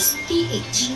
Vibes PH.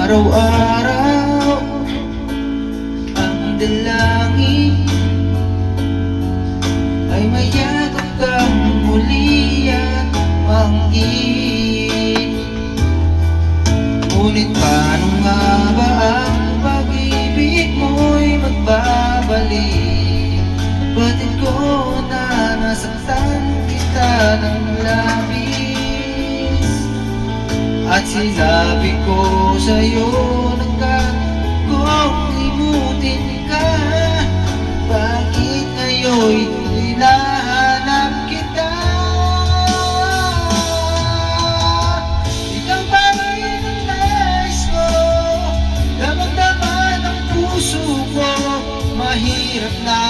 Araw-araw ang dalangin ay mayakap kang muli at maangkin. Ngunit paano nga ba ang pag-ibig mo'y magbabalik? Batid ko na nasaktan kita ng labis, at sinabi ko sa'yo na kung limutin ka, bakit ngayon'y hinahanap kita? Ikaw pa rin ang nais ko, damang-dama ng puso ko. Mahirap na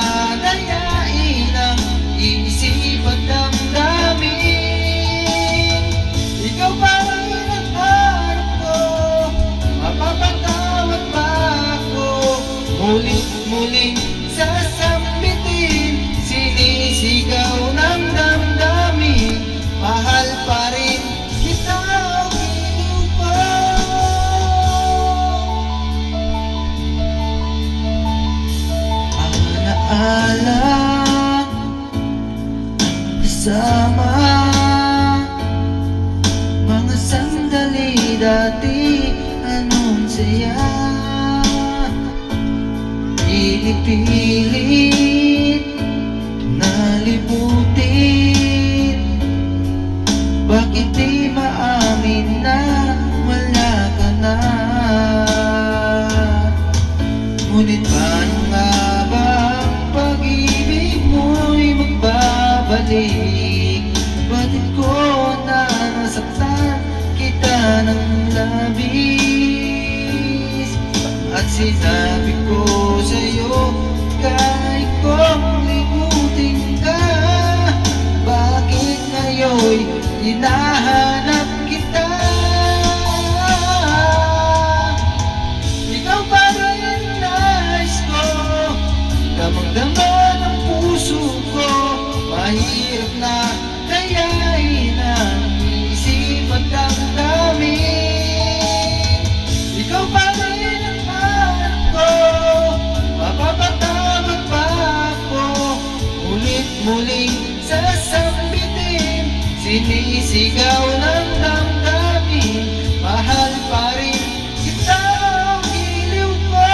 dayain ang isip at damdamin. Ikaw pa rin ang hanap ko, mapapatawad ba ako? Muling-muling sasambitin, sinisigaw ng damdamin. Mahal pa rin kita o giliw pa? Alaala kasama mga sandali dati, anong saya. Pinipilit na libutin, bakit di maamin na wala ka na? Ngunit paano nga ba ang pag-ibig mo'y magbabalik? Batid ko na nasaktan kita ng labis, at sinabi ko sa'yo kahit kung limutin ka, bakit ngayon'y hinahanap kita? Ikaw pa rin nais ko, damang-dama ng puso ko. Mahirap na dayain ang isip at damdamin. Ikaw pa rin ang hanap ko, mapapatawad ba ako? Mulit-muling sasambitin, sinisigaw ng damdamin. Mahal pa rin kita o giliw ko?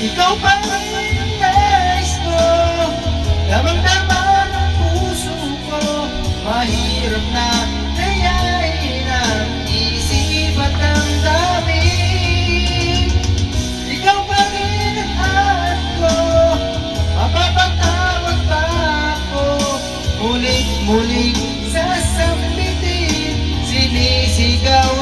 Ikaw pa rin ang nais ko, damang-dama ng puso ko. Mahirap na dayain ang isip at damdamin. Ikaw pa rin ang hanap ko, mapapatawad ba ako? Muling-muling sasambitin, sinisigaw